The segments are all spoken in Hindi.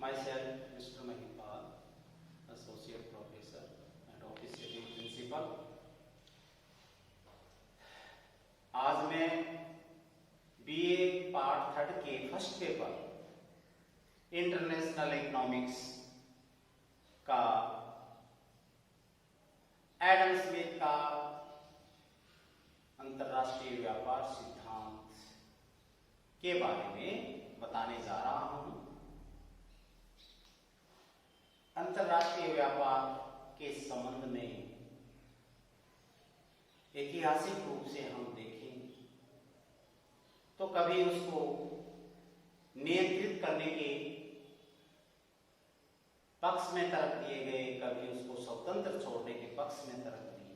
Myself, Mr. Mahipal, Associate Professor and Office Sitting Principal. आज मैं BA पार्ट 3 के फर्स्ट पेपर इंटरनेशनल इकोनॉमिक्स का एडम स्मिथ का अंतरराष्ट्रीय व्यापार सिद्धांत के बारे में बताने जा रहा हूं। अंतरराष्ट्रीय व्यापार के संबंध में ऐतिहासिक रूप से हम देखें तो कभी उसको नियंत्रित करने के पक्ष में तरक दिए गए, कभी उसको स्वतंत्र छोड़ने के पक्ष में तरक दिए।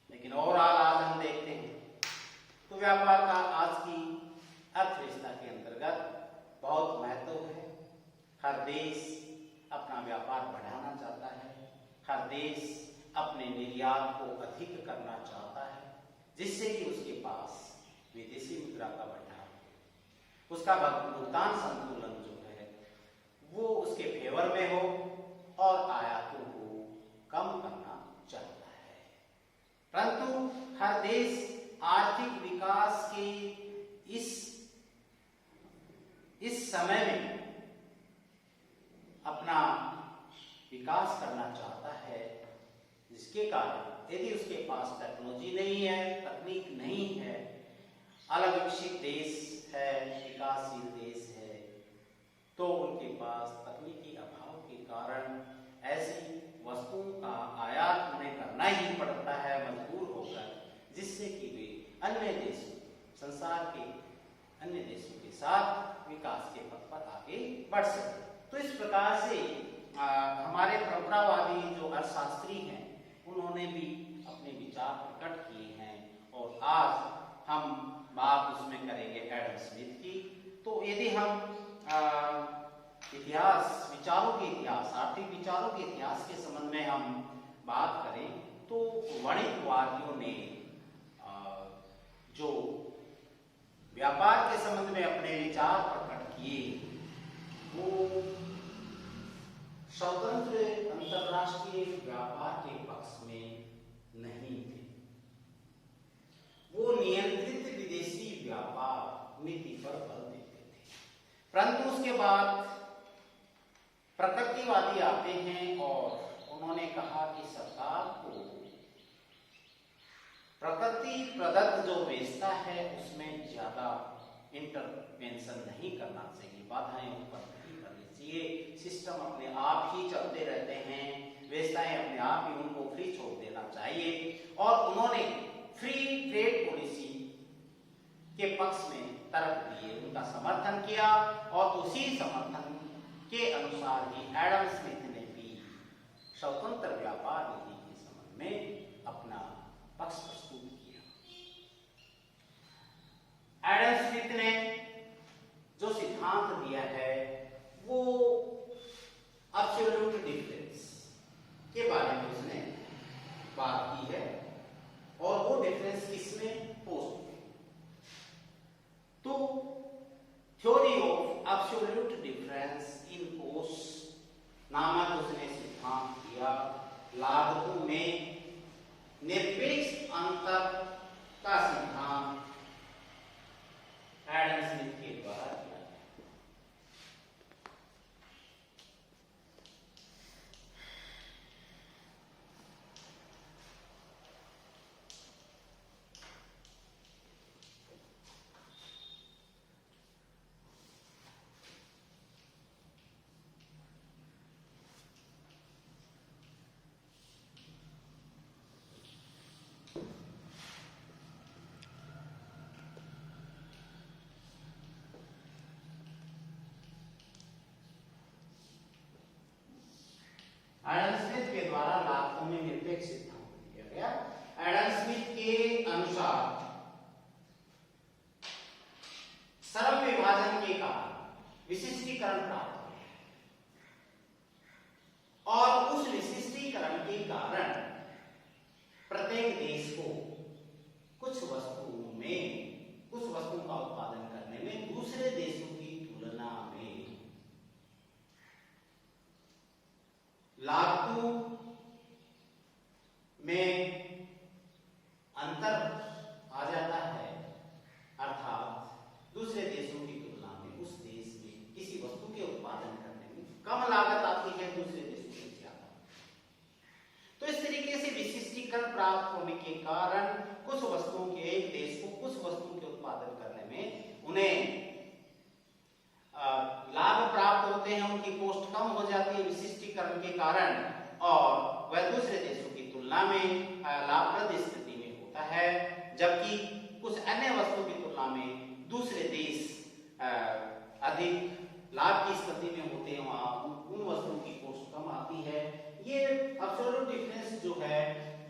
लेकिन ओवरऑल आज हम देखते हैं तो व्यापार का आज की अर्थव्यवस्था के अंतर्गत बहुत महत्व है। हर देश अपना व्यापार बढ़ाना चाहता है, हर देश अपने निर्यात को अधिक करना चाहता है, जिससे कि उसके पास विदेशी मुद्रा का भंडार हो, उसका भुगतान संतुलन जो है वो उसके फेवर में हो और आयातों को कम करना चाहता है। परंतु हर देश आर्थिक विकास के इस समय में अपना विकास करना चाहता है, जिसके कारण यदि उसके पास टेक्नोलॉजी नहीं है, तकनीक नहीं है, अलग विकसित देश है, विकासशील देश है, तो उनके पास तकनीकी अभाव के कारण ऐसी वस्तुओं का आयात उन्हें करना ही पड़ता है मजबूर होकर, जिससे कि वे अन्य देशों, संसार के अन्य देशों के साथ विकास के पथ पर आगे बढ़ सके। तो इस प्रकार से हमारे परंपरावादी जो अर्थशास्त्री हैं उन्होंने भी अपने विचार प्रकट किए हैं और आज हम बात उसमें करेंगे एडम स्मिथ की। तो यदि हम इतिहास, विचारों के इतिहास, आर्थिक विचारों के इतिहास के संबंध में हम बात करें तो वाणिज्यवादियों ने जो व्यापार के संबंध में अपने विचार प्रकट किए वो स्वतंत्र अंतरराष्ट्रीय व्यापार के पक्ष में नहीं थे। वो नियंत्रित विदेशी व्यापार नीति पर बल देते थे। परंतु उसके बाद प्रकृतिवादी आते हैं और उन्होंने कहा कि सरकार को प्रकृति प्रदत्त जो व्यवस्था है उसमें ज्यादा इंटरवेंशन नहीं करना चाहिए, बाधाएं उत्पन्न नहीं करनी चाहिए। सिस्टम अपने आप ही चलते रहते हैं, व्यवस्थाएं अपने आप ही उनको फ्री छोड़ देना चाहिए। और उन्होंने फ्री ट्रेड पॉलिसी के पक्ष में तरफ दिए, उनका समर्थन किया और उसी समर्थन के अनुसार ही एडम स्मिथ ने भी स्वतंत्र व्यापार नीति के संबंध में अपना पक्ष प्रस्तुत किया। एडम स्मिथ ने जो सिद्धांत दिया है वो एब्सोल्यूट डिफरेंस के बारे में उसने बात की है और वो डिफरेंस किसमें हो सकते हैं। तो theory of absolute difference in cost नामक उसने सिद्धांत दिया। लागतों में निरपेक्ष अंतर का सिद्धांत एडम स्मिथ के द्वारा दिया गया। एडम स्मिथ के द्वारा लागतों में निरपेक्ष सिद्धांत दिया गया। एडम स्मिथ के अनुसार सरल विभाजन के कारण विशिष्टीकरण प्राप्त हुआ और उस विशिष्टीकरण के कारण प्रत्येक देश को कुछ वस्तुओं का उत्पादन करने में दूसरे देशों की तुलना में प्राप्त होने के कारण कुछ वस्तुओं के, एक देश को कुछ वस्तुओं के उत्पादन करने में उन्हें लाभ प्राप्त होते हैं, उनकी कॉस्ट कम हो जाती है विशिष्टीकरण के कारण, और वह दूसरे देशों की तुलना में लाभप्रद स्थिति में होता है, जबकि कुछ अन्य वस्तुओं की तुलना में दूसरे देश अधिक लाभ की स्थिति में होते हैं, वहां उन वस्तुओं की कॉस्ट कम आती है। ये एब्सोल्यूट डिफरेंस जो है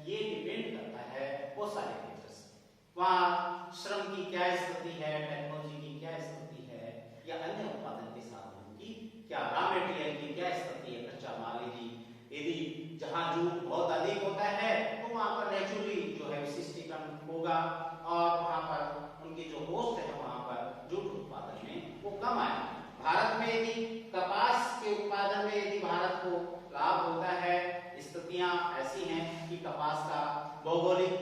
ये डिपेंड करता है बहुत सारे फैक्टर्स, वहां श्रम की क्या स्थिति है, टेक्नोलॉजी की क्या स्थिति है, या अन्य उत्पादन के साधनों की क्या, रॉ मटेरियल की क्या स्थिति है, कच्चा माल यदि जहां जूट बहुत अधिक होता है तो वहां पर नेचुरली जो है विशिष्टीकरण होगा, और वहां पर उनकी जो कॉस्ट है वहां पर जूट उत्पादन में वो कम आएगा। भारत में यदि कपास के उत्पादन में यदि भारत को लाभ होता है, स्थितियां ऐसी हैं कि कपास का भौगोलिक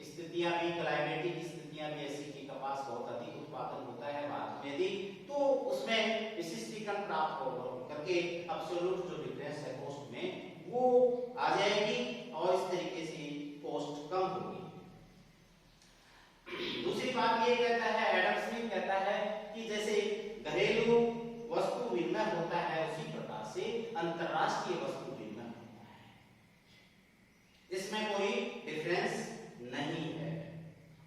स्थितियां भी, क्लाइमेटिक स्थितियां भी ऐसी कि कपास बहुत अधिक उत्पादन होता है भारत में यदि, तो उसमें विशिष्टीकरण प्राप्त हो करके एब्सोल्यूट जो डिफरेंस है कॉस्ट में वो आ जाएगी, और इस तरीके से कॉस्ट कम होगी। दूसरी बात ये कहता है, एडम स्मिथ कहता है कि जैसे घरेलू वस्तु विनिमय होता है उसी प्रकार से अंतरराष्ट्रीय वस्तु विनिमय होता है, इसमें कोई डिफरेंस नहीं है,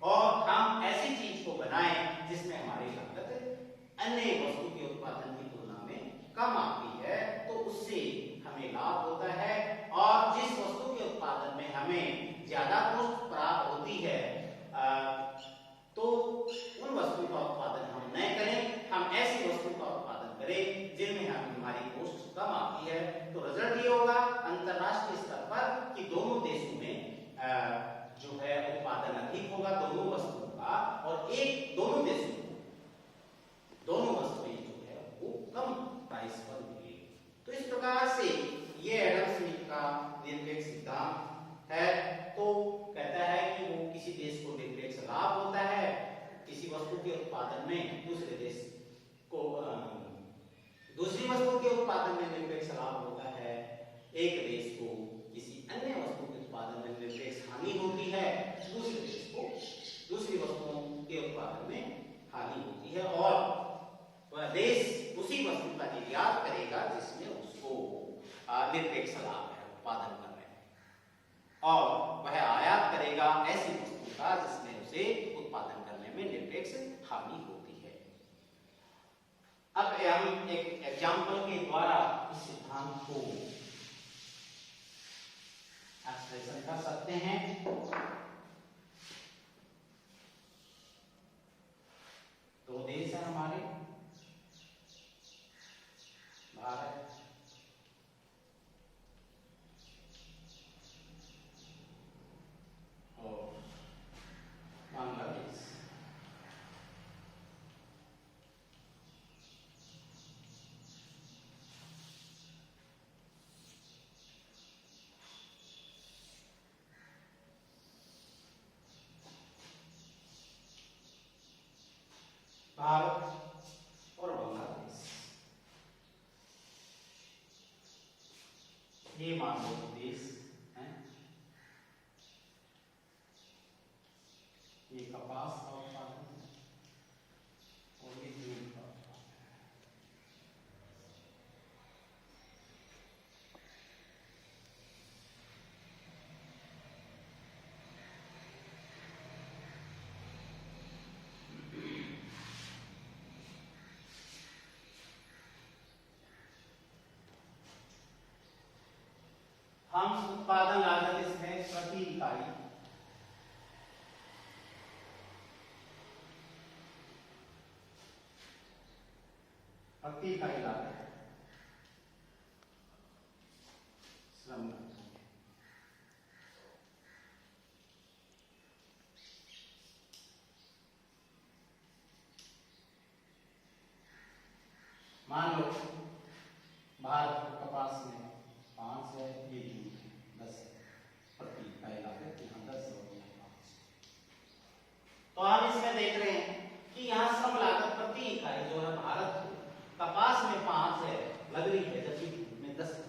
और हम ऐसी चीज को बनाएं जिसमें हमारी लागत अन्य वस्तु के उत्पादन की तुलना में कम आती है, तो उससे हमें लाभ होता है, और जिस वस्तु के उत्पादन में हमें ज्यादा कॉस्ट प्राप्त होती है तो उन वस्तुओं का उत्पादन हम न करें, हम ऐसी वस्तु का उत्पादन करें जिनमें हमारी कॉस्ट कम आती है। तो रिजल्ट ये होगा अंतरराष्ट्रीय स्तर पर कि दोनों देशों में जो है उत्पादन अधिक होगा दोनों वस्तुओं का, और एक दोनों देशों दोनों वस्तुएं जो है वो कम प्राइस पर मिलेगी। तो इस प्रकार से ये एडम स्मिथ का निरपेक्ष सिद्धांत है। तो कहता है कि वो किसी देश को निरपेक्ष लाभ होता है, किसी वस्तु के उत्पादन में दूसरे देश को दूसरी वस्तु के उत्पादन में निरपेक्ष लाभ होता है, एक देश को किसी अन्य वस्तु के उत्पादन में निरपेक्ष हानि होती है, दूसरे देश को दूसरी वस्तुओं के उत्पादन में हानि होती है, और वह देश उसी वस्तु का निर्यात करेगा जिसमें उसको निरपेक्ष लाभ है उत्पादन करने में, और वह आयात करेगा ऐसी वस्तु का जिसमें उसे उत्पादन करने में निरपेक्ष हानि होती है। अब हम एक एग्जाम्पल के द्वारा इस सिद्धांत को एक्सप्रेशन कर सकते हैं। दो देश हैं हमारे, भारत और बांग्लादेश। भारत और बांग्लादेश, ये मान लो देश हैं, ये कपास का उत्पादन है और ये जूट का उत्पादन है। हम उत्पादन लागत इसमें प्रति इकाई लागत श्रम मान लो भारत कपास में 5 है, ये जूट है 10 है, प्रति इकाई लागत यहाँ 10 और यहाँ 5। तो हम इसमें देख रहे हैं कि यहाँ श्रम लागत प्रति इकाई जो है भारत कपास में 5 है लग रही है, जबकि जूट में 10 है।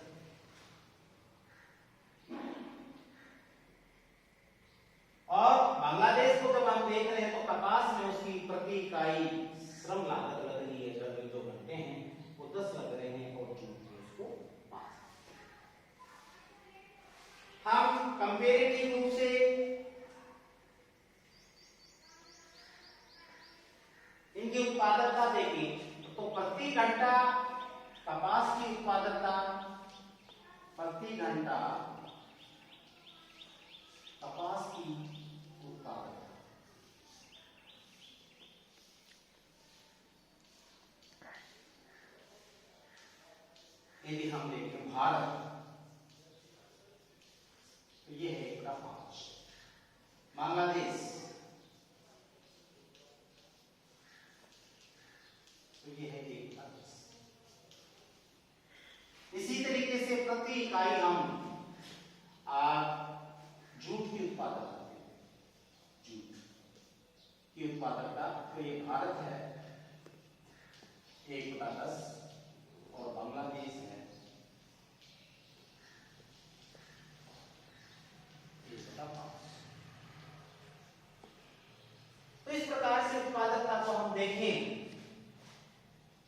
उत्पादकता प्रति घंटा कपास की उत्पादकता, यदि हम देखें भारत, तो ये है 1/5, बांग्लादेश तो ये है 1/10। इसी तरीके से प्रति इकाई हम जूट की उत्पादकता, जूट की उत्पादकता, तो ये भारत है 1/10 और बांग्लादेश है 1/5। तो इस प्रकार से उत्पादकता को हम देखें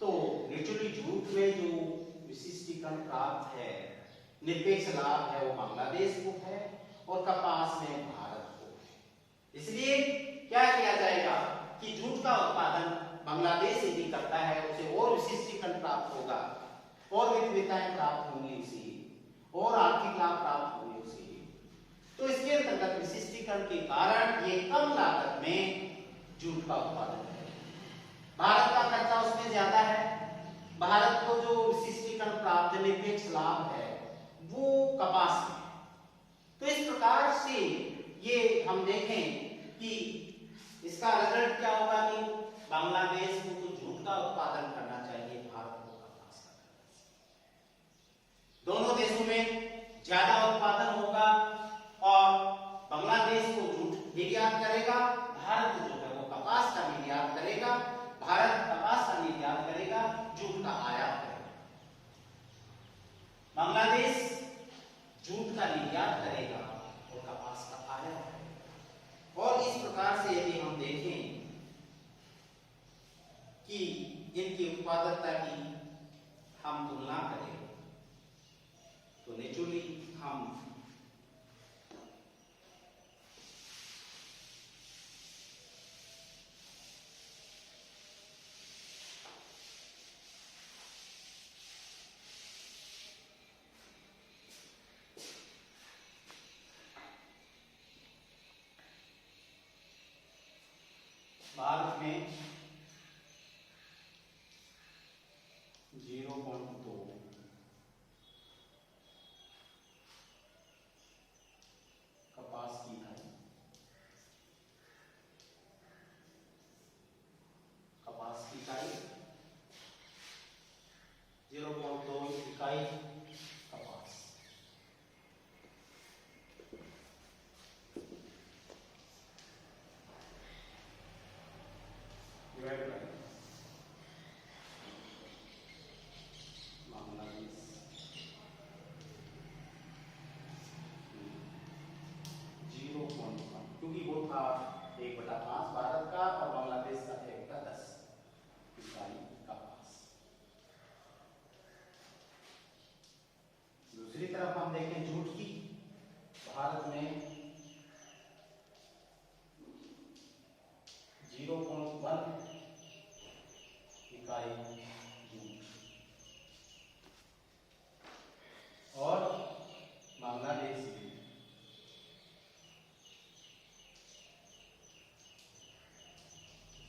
तो नेचुरली जूट में जो विशिष्टीकरण प्राप्त है, निरपेक्ष लाभ है, वो बांग्लादेश को है और कपास में भारत को है। इसलिए क्या किया जाएगा कि जूट का उत्पादन बांग्लादेश यदि करता है, उसे और विशिष्टीकरण प्राप्त होगा और विविधताएं प्राप्त होंगी उसे, और आर्थिक लाभ प्राप्त होंगे उसे। तो इसके अंतर्गत विशिष्टीकरण के कारण ये कम लागत में जूट का उत्पादन है। भारत का खर्चा उसमें ज्यादा है, भारत को जो विशिष्टीकरण प्राप्त निरपेक्ष लाभ है वो कपास में। तो इस प्रकार से ये हम देखें कि इसका रिजल्ट क्या होगा कि बांग्लादेश को तो जूट का उत्पादन करना चाहिए, भारत को कपास का करना चाहिए। दोनों देशों में ज्यादा उत्पादन होगा और बांग्लादेश को जूट निर्यात करेगा, भारत जो है वो कपास का निर्यात करेगा, भारत कपास का निर्यात करेगा, जूट का आयात करेगा। बांग्लादेश जूट का निर्यात करेगा और कपास का आयात करेगा। और इस प्रकार से यदि हम देखें कि इनकी उत्पादकता की हम तुलना करें तो नेचुरली हम भारत में 0.2 कपास की इकाई, कपास की इकाई 0.2 इकाई कपास, बांग्लादेश 0.1, क्योंकि वो था 1/5 भारत का और बांग्लादेश का 1/10 इकाई कपास। दूसरी तरफ हम देखें जूट की, भारत में 0.1 इकाई जूट और बांग्लादेश में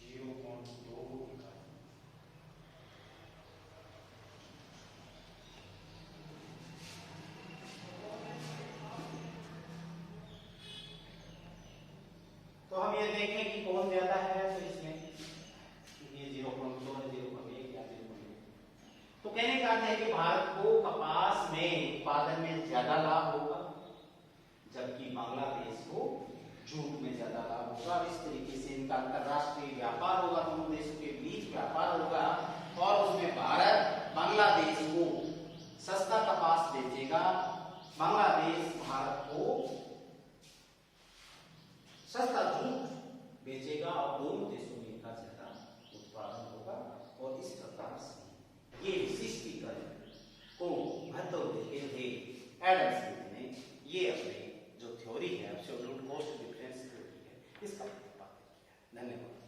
0.2 इकाई। तो हम ये देखें कि कौन ज्यादा है, तो इसमें ये 0.2 है, 0.1 या 0.1। तो कहने का अर्थ है कि भारत को कपास में उत्पादन में ज्यादा लाभ होगा, जबकि बांग्लादेश को जूट में ज्यादा लाभ होगा। इस तरीके से इनका अंतरराष्ट्रीय व्यापार होगा, दोनों देशों के बीच व्यापार होगा और उसमें भारत बांग्लादेश को सस्ता कपास बेचेगा, बांग्लादेश भारत को सस्ता जूट बेचेगा और दोनों देशों में इनका ज्यादा उत्पादन होगा। और इस प्रकार से ये विशिष्टीकरण को महत्व देते थे एडम स्मिथ ने, ये अपने जो थ्योरी है एब्सोल्यूट कॉस्ट डिफरेंस थ्योरी है, इसका प्रतिपादन किया। धन्यवाद।